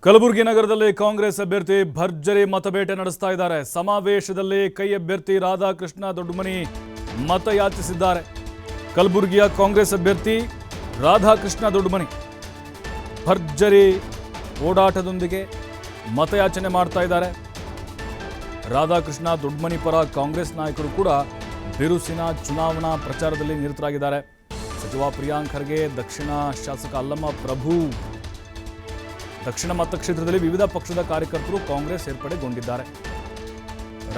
ಕಲಬುರಗಿ ನಗರದಲ್ಲಿ ಕಾಂಗ್ರೆಸ್ ಅಭ್ಯರ್ಥಿ ಭರ್ಜರಿ ಮತಬೇಟೆ ನಡೆಸ್ತಾ ಇದ್ದಾರೆ. ಸಮಾವೇಶದಲ್ಲಿ ಕೈ ಅಭ್ಯರ್ಥಿ ರಾಧಾಕೃಷ್ಣ ದೊಡ್ಡಮನಿ ಮತಯಾಚಿಸಿದ್ದಾರೆ. ಕಲಬುರಗಿಯ ಕಾಂಗ್ರೆಸ್ ಅಭ್ಯರ್ಥಿ ರಾಧಾಕೃಷ್ಣ ದೊಡ್ಡಮನಿ ಭರ್ಜರಿ ಓಡಾಟದೊಂದಿಗೆ ಮತಯಾಚನೆ ಮಾಡ್ತಾ ಇದ್ದಾರೆ. ರಾಧಾಕೃಷ್ಣ ದೊಡ್ಡಮನಿ ಪರ ಕಾಂಗ್ರೆಸ್ ನಾಯಕರು ಕೂಡ ಬಿರುಸಿನ ಚುನಾವಣಾ ಪ್ರಚಾರದಲ್ಲಿ ನಿರತರಾಗಿದ್ದಾರೆ. ಸಚಿವ ಪ್ರಿಯಾಂಕ್ ಖರ್ಗೆ, ದಕ್ಷಿಣ ಶಾಸಕ ಅಲ್ಲಮ್ಮ ಪ್ರಭು, ದಕ್ಷಿಣ ಮತಕ್ಷೇತ್ರದಲ್ಲಿ ವಿವಿಧ ಪಕ್ಷದ ಕಾರ್ಯಕರ್ತರು ಕಾಂಗ್ರೆಸ್ ಸೇರ್ಪಡೆಗೊಂಡಿದ್ದಾರೆ.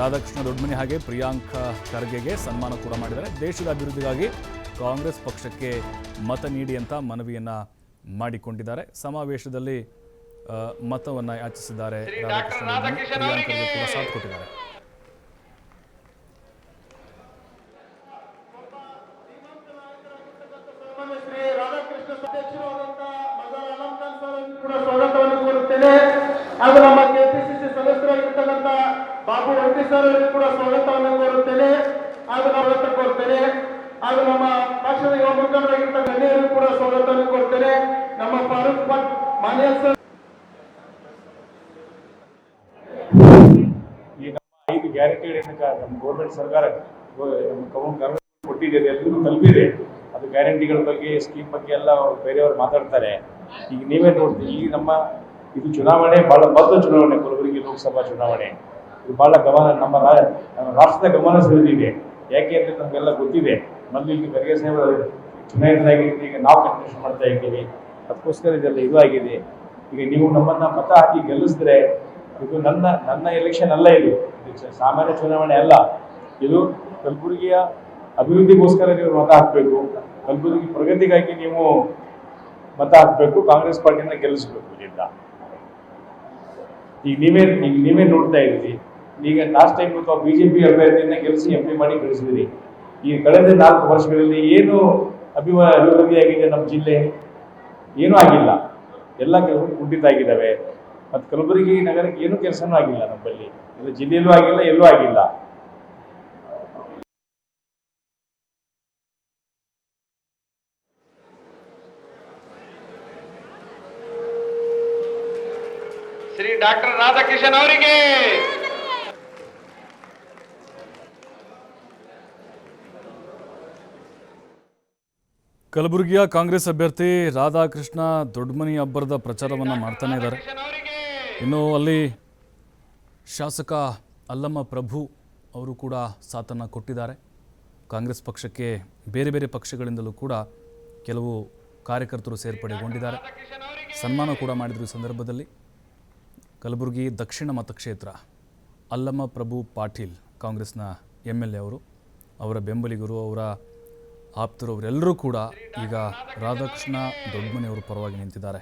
ರಾಧಾಕೃಷ್ಣ ದೊಡ್ಡಮನಿ ಹಾಗೆ ಪ್ರಿಯಾಂಕ್ ಖರ್ಗೆಗೆ ಸನ್ಮಾನ ಕೂಡ ಮಾಡಿದ್ದಾರೆ. ದೇಶದ ಅಭಿವೃದ್ಧಿಗಾಗಿ ಕಾಂಗ್ರೆಸ್ ಪಕ್ಷಕ್ಕೆ ಮತ ನೀಡಿ ಅಂತ ಮನವಿಯನ್ನ ಮಾಡಿಕೊಂಡಿದ್ದಾರೆ. ಸಮಾವೇಶದಲ್ಲಿ ಮತವನ್ನ ಯಾಚಿಸಿದ್ದಾರೆ. ರಾಧಾಕೃಷ್ಣ ದೊಡ್ಡಮನಿ ಪ್ರಿಯಾಂಕ್ ಖರ್ಗೆ ಕೂಡ ಸಾಥ್ ಕೊಟ್ಟಿದ್ದಾರೆ. ಸ್ವಾಗತವನ್ನು ಕೋರುತ್ತೇನೆ. ಹಾಗೂ ನಮ್ಮ ಕೆಪಿಸಿಸಿ ಸದಸ್ಯರಾಗಿರ್ತಕ್ಕಂಥ ಬಾಬು ವಂಟಿ ಸರ್ ಅವರಿಗೂ ಕೂಡ ಸ್ವಾಗತವನ್ನು ಕೋರುತ್ತೇನೆ. ಹಾಗೂ ಕೋರ್ತೇನೆ. ಹಾಗೂ ನಮ್ಮ ಪಕ್ಷದ ಯುವ ಮುಖಂಡರಾಗಿರ್ತಕ್ಕಂಥ ಗಣ್ಯರಿಗೂ ಕೂಡ ಸ್ವಾಗತವನ್ನು ಕೋರ್ತೇನೆ. ನಮ್ಮ ಫಾರೂಕ್ ಭಟ್ ಮಾನ್ಯ ಸರ್, ಈ ನಮ್ಮ 5 ಗ್ಯಾರಂಟಿಗಳಿಂದ ನಮ್ಮ ಗೌರ್ಮೆಂಟ್ ಸರ್ಕಾರ ಕೊಟ್ಟಿದೆ, ಎಲ್ಲರೂ ತಲುಪಿದೆ. ಅದು ಗ್ಯಾರಂಟಿಗಳ ಬಗ್ಗೆ, ಸ್ಕೀಮ್ ಬಗ್ಗೆ ಎಲ್ಲ ಬೇರೆಯವರು ಮಾತಾಡ್ತಾರೆ. ಈಗ ನೀವೇ ನೋಡ್ತೀವಿ, ಈಗ ನಮ್ಮ ಇದು ಚುನಾವಣೆ ಬಹಳ ಬದ್ಧ ಚುನಾವಣೆ, ಕಲಬುರಗಿ ಲೋಕಸಭಾ ಚುನಾವಣೆ. ಇದು ಬಹಳ ಗಮನ, ನಮ್ಮ ರಾಷ್ಟ್ರದ ಗಮನ ಸೆಳೆದಿದೆ. ಯಾಕೆ ಅಂದರೆ ನಮಗೆಲ್ಲ ಗೊತ್ತಿದೆ, ಮೊದಲು ಈಗ ಖರ್ಗೆ ಸಾಹೇಬರು ಚುನಾಯಿತರಾಗಿದ್ದು, ಈಗ ನಾವು ಕಂಟಿನ್ಯೂಷನ್ ಮಾಡ್ತಾ ಇದ್ದೀವಿ. ಅದಕ್ಕೋಸ್ಕರ ಇದೆಲ್ಲ ಇದು ಆಗಿದೆ. ಈಗ ನೀವು ನಮ್ಮನ್ನ ಮತ ಹಾಕಿ ಗೆಲ್ಲಿಸಿದ್ರೆ, ಇದು ನನ್ನ ಎಲೆಕ್ಷನ್ ಅಲ್ಲ, ಇದು ಸಾಮಾನ್ಯ ಚುನಾವಣೆ ಅಲ್ಲ. ಇದು ಕಲಬುರಗಿಯ ಅಭಿವೃದ್ಧಿಗೋಸ್ಕರ ನೀವು ಮತ ಹಾಕಬೇಕು. ಕಲಬುರಗಿ ಪ್ರಗತಿಗಾಗಿ ನೀವು ಮತ ಹಾಕಬೇಕು. ಕಾಂಗ್ರೆಸ್ ಪಾರ್ಟಿನ ಗೆಲ್ಲಿಸಬೇಕು. ಇದರಿಂದ ಈಗ ನೀವೇ ನೋಡ್ತಾ ಇದ್ದೀರಿ. ಈಗ ಲಾಸ್ಟ್ ಟೈಮ್ ಬಿಜೆಪಿ ಅಭ್ಯರ್ಥಿಯನ್ನ ಗೆಲ್ಲಿಸಿ MP ಮಾಡಿ ಕಳಿಸಿದಿರಿ. ಈ ಕಳೆದ 4 ವರ್ಷಗಳಲ್ಲಿ ಏನು ಅಭಿವೃದ್ಧಿ ಆಗಿದೆ ನಮ್ಮ ಜಿಲ್ಲೆ? ಏನೂ ಆಗಿಲ್ಲ. ಎಲ್ಲ ಕೆಲಸ ಕುಂಠಿತ ಆಗಿದ್ದಾವೆ. ಮತ್ತು ಕಲಬುರಗಿ ನಗರಕ್ಕೆ ಏನೂ ಕೆಲಸನೂ ಆಗಿಲ್ಲ. ನಮ್ಮಲ್ಲಿ ಇಲ್ಲ, ಜಿಲ್ಲೆಯಲ್ಲೂ ಆಗಿಲ್ಲ, ಎಲ್ಲೂ ಆಗಿಲ್ಲ. ಶ್ರೀ ಡಾಕ್ಟರ್ ರಾಧಾಕೃಷ್ಣನ್ ಅವರಿಗೆ ಕಲಬುರಗಿಯ ಕಾಂಗ್ರೆಸ್ ಅಭ್ಯರ್ಥಿ ರಾಧಾಕೃಷ್ಣ ದೊಡ್ಡಮನಿ ಅಬ್ಬರದ ಪ್ರಚಾರವನ್ನು ಮಾಡ್ತಾನೆ ಇದ್ದಾರೆ. ಇನ್ನು ಅಲ್ಲಿ ಶಾಸಕ ಅಲ್ಲಮ್ಮ ಪ್ರಭು ಅವರು ಕೂಡ ಸಾಥನ್ನು ಕೊಟ್ಟಿದ್ದಾರೆ. ಕಾಂಗ್ರೆಸ್ ಪಕ್ಷಕ್ಕೆ ಬೇರೆ ಬೇರೆ ಪಕ್ಷಗಳಿಂದಲೂ ಕೂಡ ಕೆಲವು ಕಾರ್ಯಕರ್ತರು ಸೇರ್ಪಡೆಗೊಂಡಿದ್ದಾರೆ. ಸನ್ಮಾನ ಕೂಡ ಮಾಡಿದರು. ಈ ಸಂದರ್ಭದಲ್ಲಿ ಕಲಬುರಗಿ ದಕ್ಷಿಣ ಮತಕ್ಷೇತ್ರ ಅಲ್ಲಮ್ಮ ಪ್ರಭು ಪಾಟೀಲ್, ಕಾಂಗ್ರೆಸ್ನ MLA ಅವರು, ಅವರ ಬೆಂಬಲಿಗರು, ಅವರ ಆಪ್ತರು, ಅವರೆಲ್ಲರೂ ಕೂಡ ಈಗ ರಾಧಾಕೃಷ್ಣ ದೊಡ್ಡಮನಿ ಅವರ ಪರವಾಗಿ ನಿಂತಿದ್ದಾರೆ.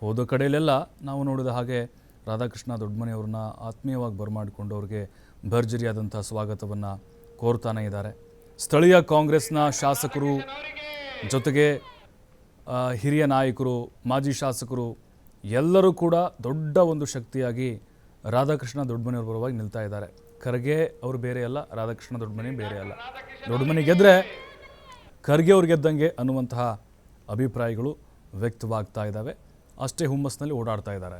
ಹೋದ ಕಡೆಯಲ್ಲೆಲ್ಲ ನಾವು ನೋಡಿದ ಹಾಗೆ ರಾಧಾಕೃಷ್ಣ ದೊಡ್ಡಮನಿ ಅವ್ರನ್ನ ಆತ್ಮೀಯವಾಗಿ ಬರಮಾಡಿಕೊಂಡು ಅವ್ರಿಗೆ ಭರ್ಜರಿಯಾದಂಥ ಸ್ವಾಗತವನ್ನು ಕೋರ್ತಾನೆ ಇದ್ದಾರೆ. ಸ್ಥಳೀಯ ಕಾಂಗ್ರೆಸ್ನ ಶಾಸಕರು ಜೊತೆಗೆ ಹಿರಿಯ ನಾಯಕರು, ಮಾಜಿ ಶಾಸಕರು ಎಲ್ಲರೂ ಕೂಡ ದೊಡ್ಡ ಒಂದು ಶಕ್ತಿಯಾಗಿ ರಾಧಾಕೃಷ್ಣ ದೊಡ್ಡಮನಿ ಅವ್ರ ಪರವಾಗಿ ನಿಲ್ತಾ ಇದ್ದಾರೆ. ಖರ್ಗೆ ಅವರು ಬೇರೆ ಅಲ್ಲ, ರಾಧಾಕೃಷ್ಣ ದೊಡ್ಡಮನಿ ಬೇರೆ ಅಲ್ಲ. ದೊಡ್ಡಮನಿ ಗೆದ್ದರೆ ಖರ್ಗೆ ಅವ್ರು ಗೆದ್ದಂಗೆ ಅನ್ನುವಂತಹ ಅಭಿಪ್ರಾಯಗಳು ವ್ಯಕ್ತವಾಗ್ತಾ ಇದ್ದಾವೆ. ಅಷ್ಟೇ ಹುಮ್ಮಸ್ಸಿನಲ್ಲಿ ಓಡಾಡ್ತಾ ಇದ್ದಾರೆ.